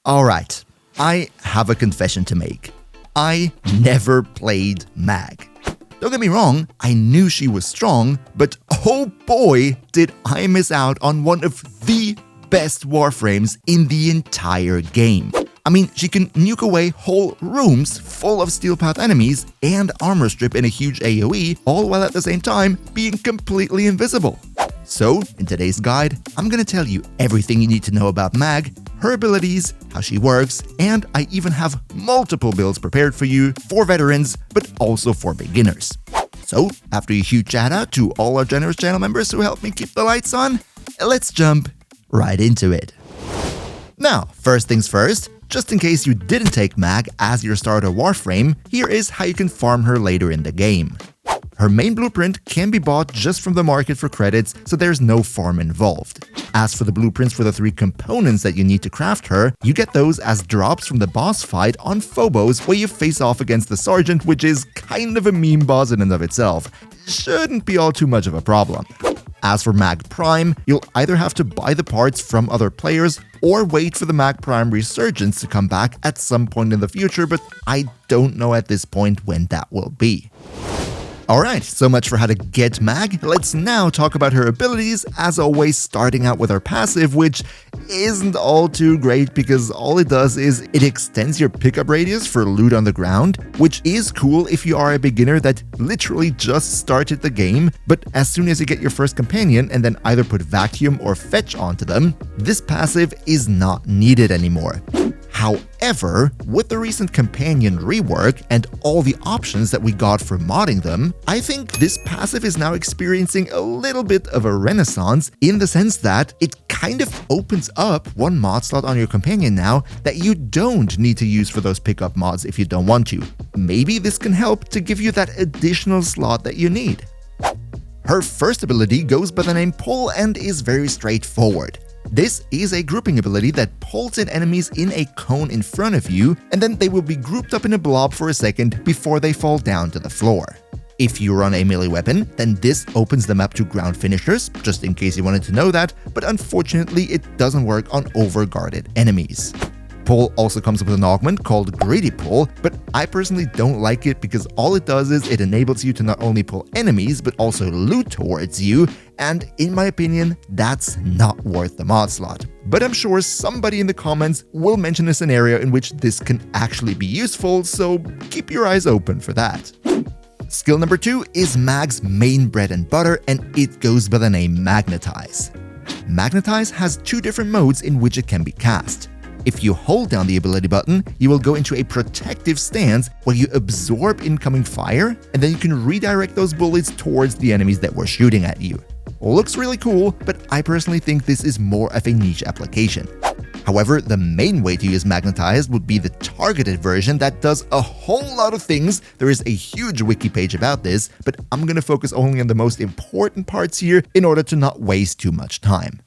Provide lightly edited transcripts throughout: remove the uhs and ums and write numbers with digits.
Alright, I have a confession to make. I never played Mag. Don't get me wrong, I knew she was strong, but oh boy, did I miss out on one of the best Warframes in the entire game. I mean, she can nuke away whole rooms full of steel path enemies and armor strip in a huge AoE, all while at the same time being completely invisible. So, in today's guide, I'm gonna tell you everything you need to know about Mag, her abilities, how she works, and I even have multiple builds prepared for you for veterans, but also for beginners. So, after a huge shout out to all our generous channel members who helped me keep the lights on, let's jump right into it. Now, first things first, just in case you didn't take Mag as your starter Warframe, here is how you can farm her later in the game. Her main blueprint can be bought just from the market for credits, so there's no farm involved. As for the blueprints for the 3 components that you need to craft her, you get those as drops from the boss fight on Phobos where you face off against the Sergeant, which is kind of a meme boss in and of itself. Shouldn't be all too much of a problem. As for Mag Prime, you'll either have to buy the parts from other players or wait for the Mag Prime resurgence to come back at some point in the future, but I don't know at this point when that will be. Alright, so much for how to get Mag. Let's now talk about her abilities, as always starting out with her passive, which isn't all too great because all it does is it extends your pickup radius for loot on the ground, which is cool if you are a beginner that literally just started the game, but as soon as you get your first companion and then either put vacuum or fetch onto them, this passive is not needed anymore. However, with the recent companion rework and all the options that we got for modding them, I think this passive is now experiencing a little bit of a renaissance in the sense that it kind of opens up one mod slot on your companion now that you don't need to use for those pickup mods if you don't want to. Maybe this can help to give you that additional slot that you need. Her first ability goes by the name Pull and is very straightforward. This is a grouping ability that pulls in enemies in a cone in front of you, and then they will be grouped up in a blob for a second before they fall down to the floor. If you run a melee weapon, then this opens them up to ground finishers, just in case you wanted to know that, but unfortunately it doesn't work on overguarded enemies. Pull also comes with an augment called Greedy Pull, but I personally don't like it because all it does is it enables you to not only pull enemies but also loot towards you, and in my opinion, that's not worth the mod slot. But I'm sure somebody in the comments will mention a scenario in which this can actually be useful, so keep your eyes open for that. Skill number 2 is Mag's main bread and butter, and it goes by the name Magnetize. Magnetize has 2 different modes in which it can be cast. If you hold down the ability button, you will go into a protective stance where you absorb incoming fire, and then you can redirect those bullets towards the enemies that were shooting at you. Looks really cool, but I personally think this is more of a niche application. However, the main way to use Magnetize would be the targeted version that does a whole lot of things. There is a huge wiki page about this, but I'm gonna focus only on the most important parts here in order to not waste too much time.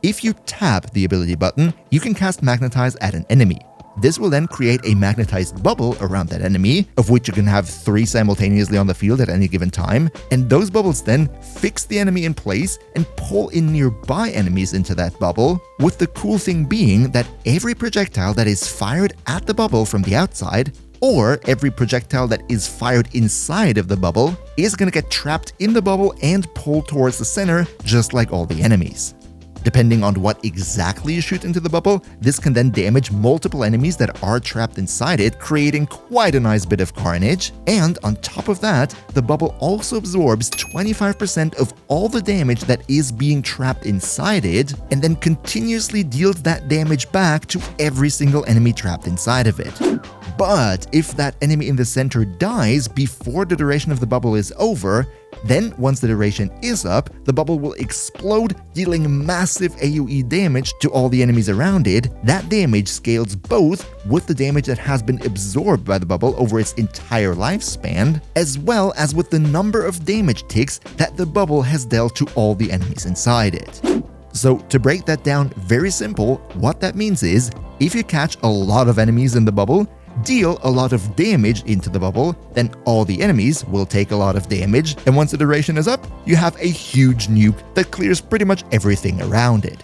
If you tap the ability button, you can cast Magnetize at an enemy. This will then create a magnetized bubble around that enemy, of which you can have 3 simultaneously on the field at any given time, and those bubbles then fix the enemy in place and pull in nearby enemies into that bubble, with the cool thing being that every projectile that is fired at the bubble from the outside, or every projectile that is fired inside of the bubble, is gonna get trapped in the bubble and pulled towards the center, just like all the enemies. Depending on what exactly you shoot into the bubble, this can then damage multiple enemies that are trapped inside it, creating quite a nice bit of carnage. And on top of that, the bubble also absorbs 25% of all the damage that is being trapped inside it, and then continuously deals that damage back to every single enemy trapped inside of it. But if that enemy in the center dies before the duration of the bubble is over, then once the duration is up, the bubble will explode, dealing massive AoE damage to all the enemies around it. That damage scales both with the damage that has been absorbed by the bubble over its entire lifespan, as well as with the number of damage ticks that the bubble has dealt to all the enemies inside it. So to break that down very simple, what that means is, if you catch a lot of enemies in the bubble, deal a lot of damage into the bubble, then all the enemies will take a lot of damage, and once the duration is up, you have a huge nuke that clears pretty much everything around it.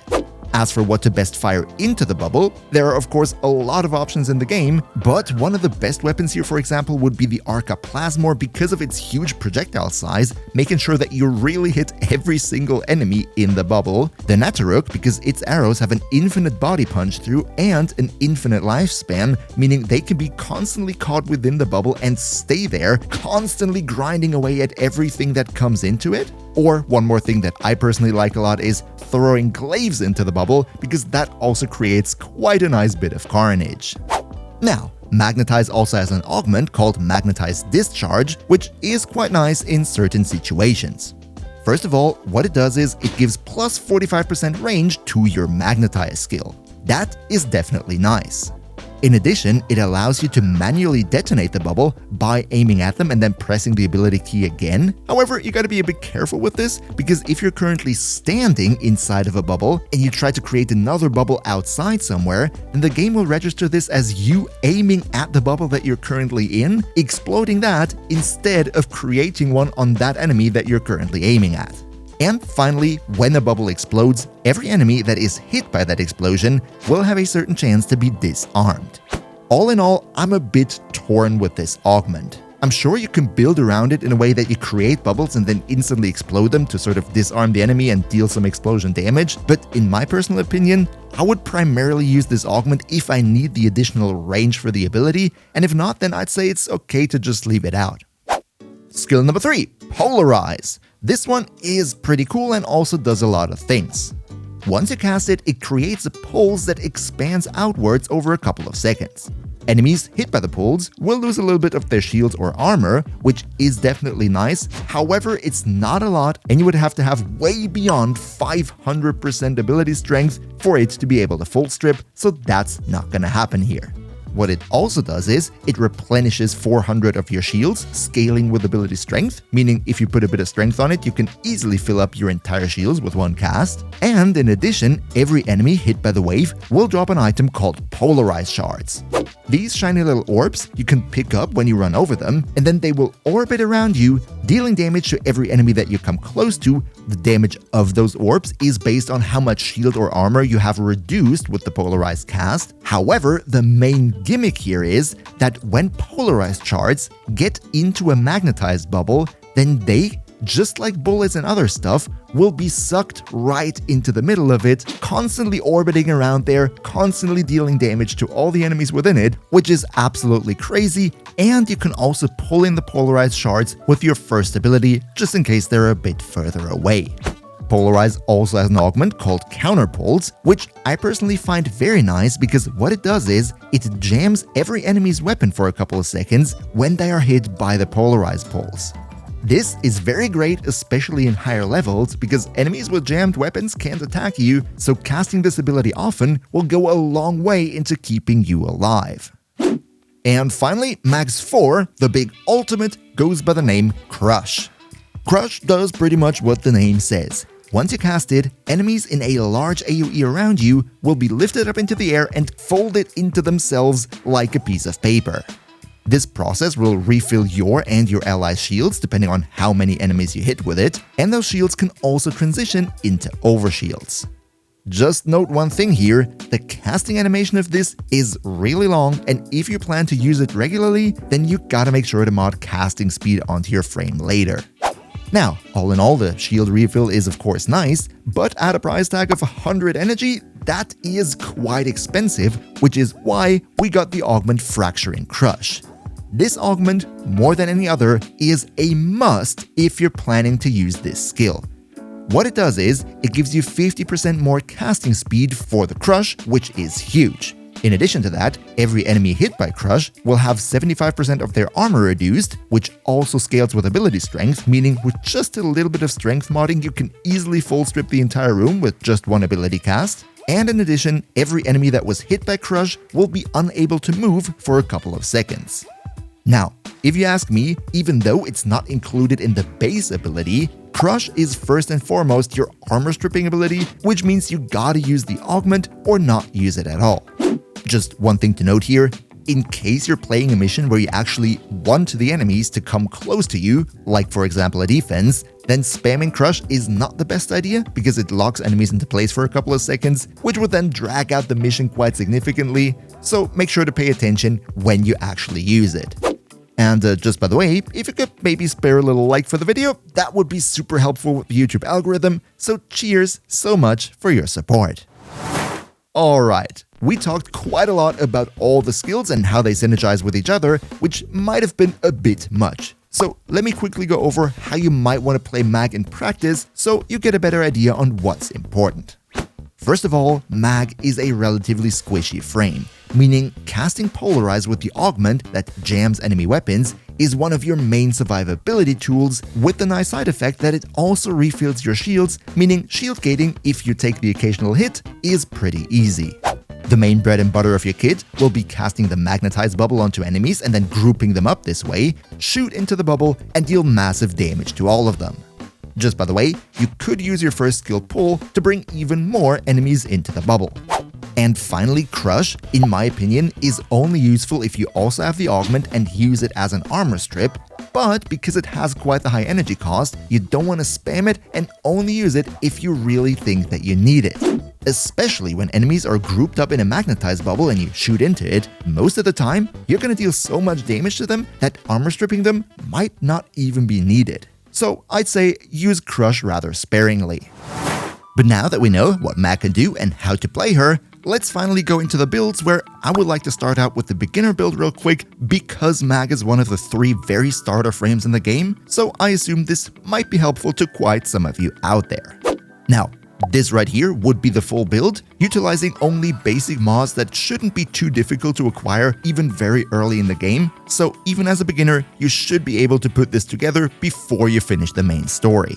As for what to best fire into the bubble, there are of course a lot of options in the game, but one of the best weapons here, for example, would be the Arca Plasmor because of its huge projectile size, making sure that you really hit every single enemy in the bubble. The Nataruk because its arrows have an infinite body punch through and an infinite lifespan, meaning they can be constantly caught within the bubble and stay there, constantly grinding away at everything that comes into it. Or one more thing that I personally like a lot is throwing glaives into the bubble because that also creates quite a nice bit of carnage. Now, Magnetize also has an augment called Magnetize Discharge, which is quite nice in certain situations. First of all, what it does is it gives plus 45% range to your Magnetize skill. That is definitely nice. In addition, it allows you to manually detonate the bubble by aiming at them and then pressing the ability key again. However, you gotta be a bit careful with this, because if you're currently standing inside of a bubble and you try to create another bubble outside somewhere, then the game will register this as you aiming at the bubble that you're currently in, exploding that instead of creating one on that enemy that you're currently aiming at. And finally, when a bubble explodes, every enemy that is hit by that explosion will have a certain chance to be disarmed. All in all, I'm a bit torn with this augment. I'm sure you can build around it in a way that you create bubbles and then instantly explode them to sort of disarm the enemy and deal some explosion damage, but in my personal opinion, I would primarily use this augment if I need the additional range for the ability, and if not, then I'd say it's okay to just leave it out. Skill number 3, Polarize. This one is pretty cool and also does a lot of things. Once you cast it, it creates a pulse that expands outwards over a couple of seconds. Enemies hit by the pulse will lose a little bit of their shields or armor, which is definitely nice. However, it's not a lot and you would have to have way beyond 500% ability strength for it to be able to full strip, so that's not gonna happen here. What it also does is, it replenishes 400 of your shields, scaling with ability strength, meaning if you put a bit of strength on it, you can easily fill up your entire shields with one cast. And in addition, every enemy hit by the wave will drop an item called Polarize Shards. These shiny little orbs you can pick up when you run over them, and then they will orbit around you, dealing damage to every enemy that you come close to. The damage of those orbs is based on how much shield or armor you have reduced with the Polarize cast. However, the main gimmick here is that when polarized shards get into a magnetized bubble, then they, just like bullets and other stuff, will be sucked right into the middle of it, constantly orbiting around there, constantly dealing damage to all the enemies within it, which is absolutely crazy. And you can also pull in the polarized shards with your first ability, just in case they're a bit further away. Polarize also has an augment called Counterpulse, which I personally find very nice because what it does is, it jams every enemy's weapon for a couple of seconds when they are hit by the Polarize pulse. This is very great, especially in higher levels, because enemies with jammed weapons can't attack you, so casting this ability often will go a long way into keeping you alive. And finally, Mags 4, the big ultimate, goes by the name Crush. Crush does pretty much what the name says. Once you cast it, enemies in a large AoE around you will be lifted up into the air and folded into themselves like a piece of paper. This process will refill your and your allies' shields depending on how many enemies you hit with it, and those shields can also transition into overshields. Just note one thing here, the casting animation of this is really long, and if you plan to use it regularly, then you gotta make sure to mod casting speed onto your frame later. Now, all in all, the shield refill is of course nice, but at a price tag of 100 energy, that is quite expensive, which is why we got the augment Fracturing Crush. This augment, more than any other, is a must if you're planning to use this skill. What it does is, it gives you 50% more casting speed for the Crush, which is huge. In addition to that, every enemy hit by Crush will have 75% of their armor reduced, which also scales with ability strength, meaning with just a little bit of strength modding, you can easily full strip the entire room with just one ability cast. And in addition, every enemy that was hit by Crush will be unable to move for a couple of seconds. Now, if you ask me, even though it's not included in the base ability, Crush is first and foremost your armor stripping ability, which means you gotta use the augment or not use it at all. Just one thing to note here, in case you're playing a mission where you actually want the enemies to come close to you, like for example a defense, then spamming Crush is not the best idea because it locks enemies into place for a couple of seconds, which would then drag out the mission quite significantly, so make sure to pay attention when you actually use it. And just by the way, if you could maybe spare a little like for the video, that would be super helpful with the YouTube algorithm, so cheers so much for your support. Alright, we talked quite a lot about all the skills and how they synergize with each other, which might have been a bit much. So let me quickly go over how you might want to play Mag in practice so you get a better idea on what's important. First of all, Mag is a relatively squishy frame, meaning casting Polarize with the augment that jams enemy weapons is one of your main survivability tools, with the nice side effect that it also refills your shields, meaning shield gating if you take the occasional hit is pretty easy. The main bread and butter of your kit will be casting the Magnetize bubble onto enemies and then grouping them up this way, shoot into the bubble, and deal massive damage to all of them. Just by the way, you could use your first skill pull to bring even more enemies into the bubble. And finally, Crush, in my opinion, is only useful if you also have the augment and use it as an armor strip, but because it has quite the high energy cost, you don't want to spam it and only use it if you really think that you need it. Especially when enemies are grouped up in a Magnetize bubble and you shoot into it, most of the time, you're going to deal so much damage to them that armor stripping them might not even be needed. So I'd say use Crush rather sparingly. But now that we know what Mag can do and how to play her, let's finally go into the builds, where I would like to start out with the beginner build real quick because Mag is one of the 3 very starter frames in the game, so I assume this might be helpful to quite some of you out there. Now, this right here would be the full build, utilizing only basic mods that shouldn't be too difficult to acquire even very early in the game, so even as a beginner, you should be able to put this together before you finish the main story.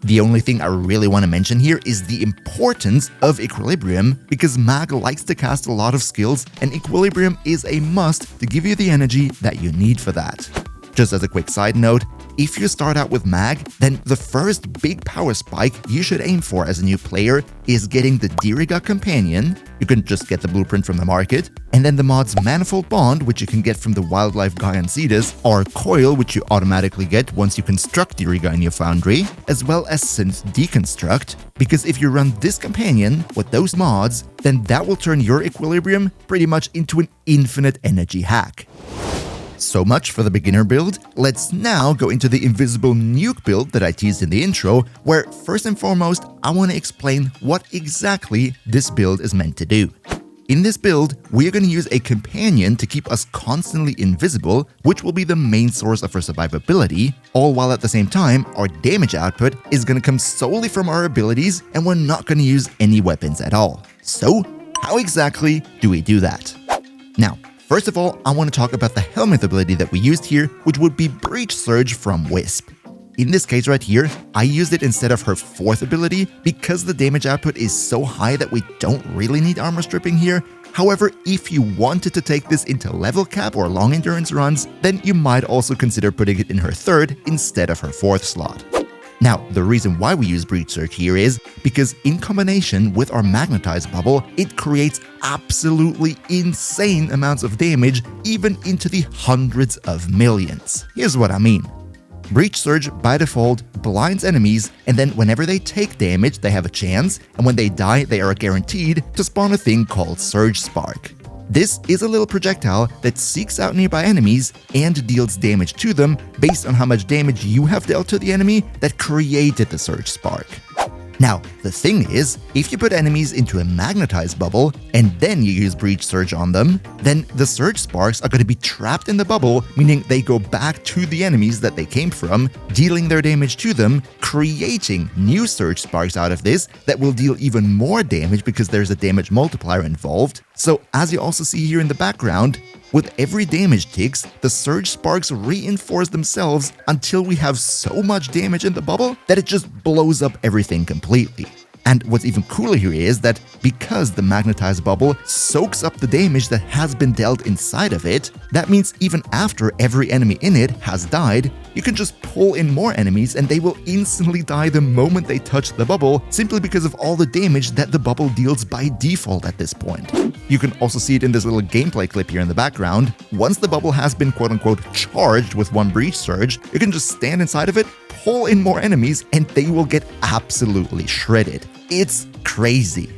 The only thing I really want to mention here is the importance of Equilibrium, because Mag likes to cast a lot of skills and Equilibrium is a must to give you the energy that you need for that. Just as a quick side note, if you start out with Mag, then the first big power spike you should aim for as a new player is getting the Diriga Companion. You can just get the blueprint from the market, and then the mod's Manifold Bond, which you can get from the Wildlife Guy and Cetus, or Coil, which you automatically get once you construct Diriga in your foundry, as well as Synth Deconstruct, because if you run this companion with those mods, then that will turn your Equilibrium pretty much into an infinite energy hack. So much for the beginner build. Let's now go into the invisible nuke build that I teased in the intro, where first and foremost, I want to explain what exactly this build is meant to do. In this build, we are going to use a companion to keep us constantly invisible, which will be the main source of our survivability, all while at the same time, our damage output is going to come solely from our abilities and we're not going to use any weapons at all. So, how exactly do we do that? Now, first of all, I want to talk about the Helminth ability that we used here, which would be Breach Surge from Wisp. In this case right here, I used it instead of her 4th ability because the damage output is so high that we don't really need armor stripping here. However, if you wanted to take this into level cap or long endurance runs, then you might also consider putting it in her 3rd instead of her 4th slot. Now, the reason why we use Breach Surge here is because in combination with our Magnetize bubble, it creates absolutely insane amounts of damage, even into the hundreds of millions. Here's what I mean. Breach Surge, by default, blinds enemies, and then whenever they take damage, they have a chance, and when they die, they are guaranteed to spawn a thing called Surge Spark. This is a little projectile that seeks out nearby enemies and deals damage to them based on how much damage you have dealt to the enemy that created the Surge Spark. Now, the thing is, if you put enemies into a Magnetize bubble and then you use Breach Surge on them, then the Surge Sparks are going to be trapped in the bubble, meaning they go back to the enemies that they came from, dealing their damage to them, creating new Surge Sparks out of this that will deal even more damage because there's a damage multiplier involved. So as you also see here in the background, with every damage ticks, the Surge Sparks reinforce themselves until we have so much damage in the bubble that it just blows up everything completely. And what's even cooler here is that because the Magnetize bubble soaks up the damage that has been dealt inside of it, that means even after every enemy in it has died, you can just pull in more enemies and they will instantly die the moment they touch the bubble, simply because of all the damage that the bubble deals by default at this point. You can also see it in this little gameplay clip here in the background. Once the bubble has been quote-unquote charged with one Breach Surge, you can just stand inside of it, pull in more enemies and they will get absolutely shredded. It's crazy.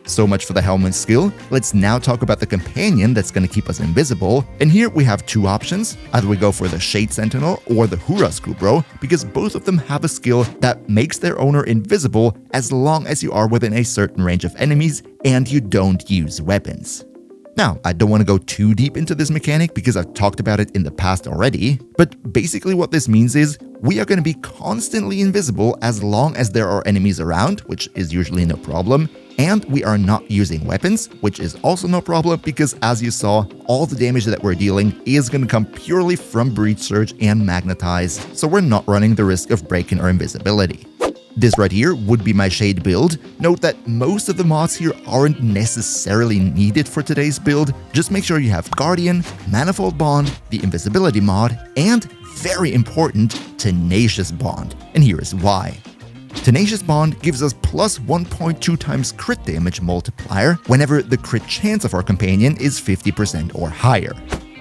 So much for the Helminth skill. Let's now talk about the companion that's going to keep us invisible. And here we have two options. Either we go for the Shade Sentinel or the Hura Screwbro, because both of them have a skill that makes their owner invisible as long as you are within a certain range of enemies and you don't use weapons. Now, I don't want to go too deep into this mechanic because I've talked about it in the past already, but basically what this means is we are going to be constantly invisible as long as there are enemies around, which is usually no problem, and we are not using weapons, which is also no problem because, as you saw, all the damage that we're dealing is going to come purely from Breach Surge and Magnetize, so we're not running the risk of breaking our invisibility. This right here would be my Shade build. Note that most of the mods here aren't necessarily needed for today's build. Just make sure you have Guardian, Manifold Bond, the Invisibility mod, and, very important, Tenacious Bond. And here is why. Tenacious Bond gives us plus 1.2 times crit damage multiplier whenever the crit chance of our companion is 50% or higher.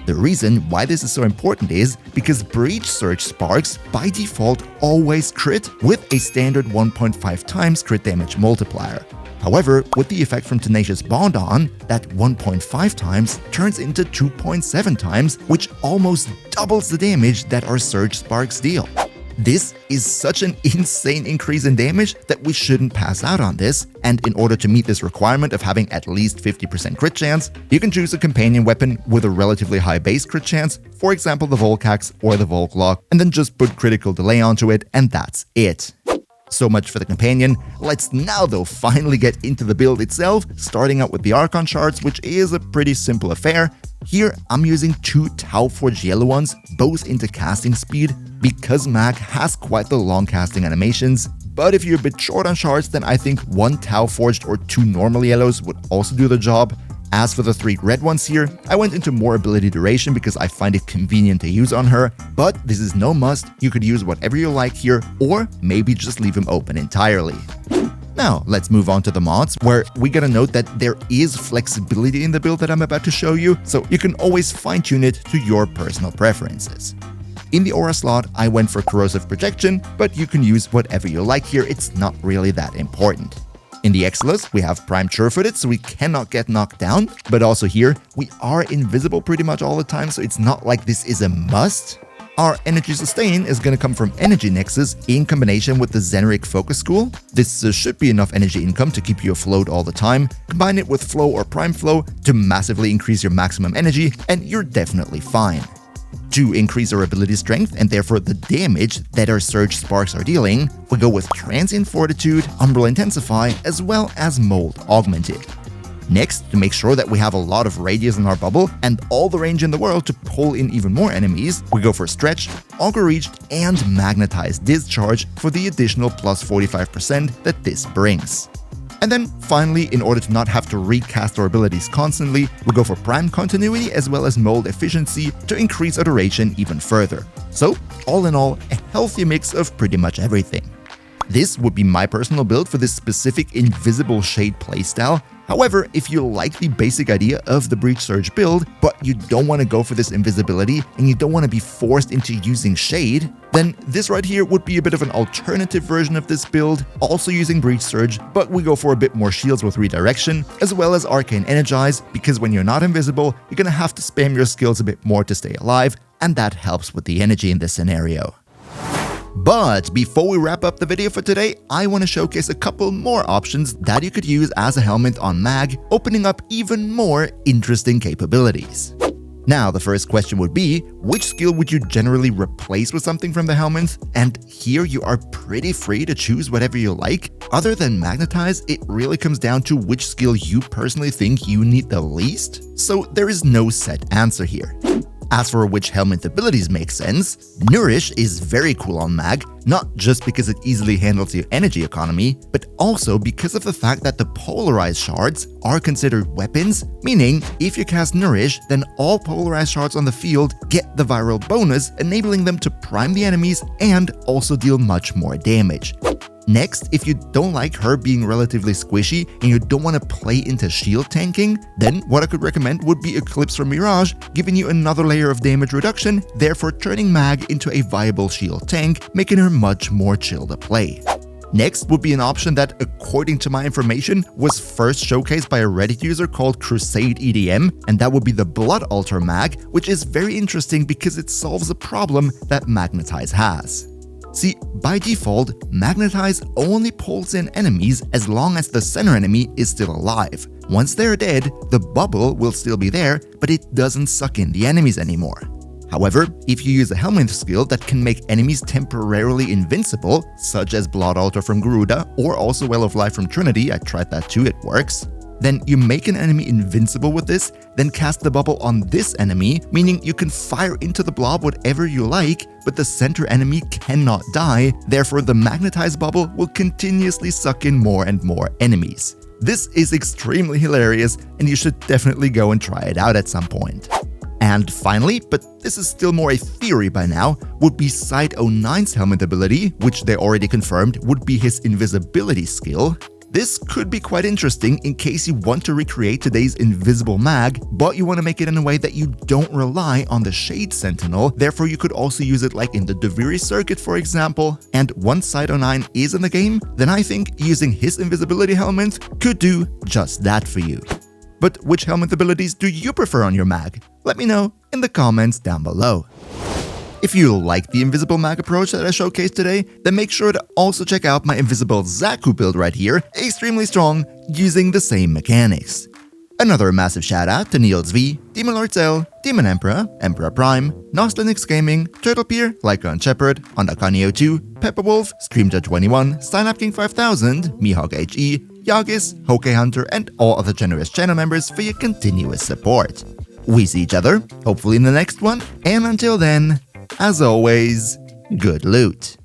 The reason why this is so important is because Breach Surge Sparks by default always crit with a standard 1.5 times crit damage multiplier. However, with the effect from Tenacious Bond on, that 1.5 times turns into 2.7 times, which almost doubles the damage that our Surge Sparks deal. This is such an insane increase in damage that we shouldn't pass out on this, and in order to meet this requirement of having at least 50% crit chance, you can choose a companion weapon with a relatively high base crit chance, for example the Volcax or the Volclaw, and then just put critical delay onto it, and that's it. So much for the companion. Let's now though finally get into the build itself, starting out with the Archon shards, which is a pretty simple affair. Here I'm using two Tau Forged yellow ones, both into casting speed, because Mag has quite the long casting animations. But if you're a bit short on shards, then I think one Tau Forged or two normal yellows would also do the job. As for the three red ones here, I went into more ability duration because I find it convenient to use on her, but this is no must. You could use whatever you like here, or maybe just leave them open entirely. Now, let's move on to the mods, where we gotta note that there is flexibility in the build that I'm about to show you, so you can always fine-tune it to your personal preferences. In the Aura slot, I went for Corrosive Projection, but you can use whatever you like here, it's not really that important. In the Exilus, we have Prime Sure-Footed, so we cannot get knocked down, but also here, we are invisible pretty much all the time, so it's not like this is a must. Our Energy Sustain is going to come from Energy Nexus in combination with the Zenric Focus School. This should be enough energy income to keep you afloat all the time. Combine it with Flow or Prime Flow to massively increase your maximum energy, and you're definitely fine. To increase our ability strength and therefore the damage that our Surge Sparks are dealing, we go with Transient Fortitude, Umbral Intensify, as well as Mold Augmented. Next, to make sure that we have a lot of radius in our bubble and all the range in the world to pull in even more enemies, we go for Stretch, Augur Reached, and Magnetize Discharge for the additional plus 45% that this brings. And then finally, in order to not have to recast our abilities constantly, we go for Prime Continuity as well as Mold Efficiency to increase our duration even further. So, all in all, a healthy mix of pretty much everything. This would be my personal build for this specific Invisible Shade playstyle. However, if you like the basic idea of the Breach Surge build, but you don't want to go for this invisibility and you don't want to be forced into using Shade, then this right here would be a bit of an alternative version of this build, also using Breach Surge, but we go for a bit more shields with Redirection, as well as Arcane Energize, because when you're not invisible, you're gonna have to spam your skills a bit more to stay alive, and that helps with the energy in this scenario. But before we wrap up the video for today, I want to showcase a couple more options that you could use as a Helminth on Mag, opening up even more interesting capabilities. Now, the first question would be, which skill would you generally replace with something from the Helminth? And here you are pretty free to choose whatever you like. Other than Magnetize, it really comes down to which skill you personally think you need the least. So there is no set answer here. As for which Helminth abilities make sense, Nourish is very cool on Mag, not just because it easily handles your energy economy, but also because of the fact that the Polarize shards are considered weapons, meaning if you cast Nourish, then all Polarized shards on the field get the viral bonus, enabling them to prime the enemies and also deal much more damage. Next, if you don't like her being relatively squishy and you don't want to play into shield tanking, then what I could recommend would be Eclipse from Mirage, giving you another layer of damage reduction, therefore turning Mag into a viable shield tank, making her much more chill to play. Next would be an option that, according to my information, was first showcased by a Reddit user called Crusade EDM, and that would be the Blood Altar Mag, which is very interesting because it solves a problem that Magnetize has. See, by default, Magnetize only pulls in enemies as long as the center enemy is still alive. Once they're dead, the bubble will still be there, but it doesn't suck in the enemies anymore. However, if you use a Helminth skill that can make enemies temporarily invincible, such as Blood Altar from Garuda or also Well of Life from Trinity, I tried that too, it works, then you make an enemy invincible with this, then cast the bubble on this enemy, meaning you can fire into the blob whatever you like, but the center enemy cannot die, therefore the magnetized bubble will continuously suck in more and more enemies. This is extremely hilarious, and you should definitely go and try it out at some point. And finally, but this is still more a theory by now, would be Side09's Helminth ability, which they already confirmed would be his invisibility skill. This could be quite interesting in case you want to recreate today's invisible mag, but you want to make it in a way that you don't rely on the Shade Sentinel, therefore you could also use it like in the Deviri circuit for example, and once Side09 is in the game, then I think using his invisibility Helminth could do just that for you. But which Helminth abilities do you prefer on your mag? Let me know in the comments down below. If you like the invisible mag approach that I showcased today, then make sure to also check out my invisible Zaku build right here, extremely strong, using the same mechanics. Another massive shout out to Niels V, Demon Lord Zell, Demon Emperor, Emperor Prime, Nostlinix Gaming, Turtlepeer, Lycon Shepherd, Ondakanio2, Pepperwolf, StreamJudge21, Steinapking 5000, Mihawk HE, Yagis, Hoke Hunter, and all other generous channel members for your continuous support. We see each other, hopefully in the next one, and until then, as always, good loot.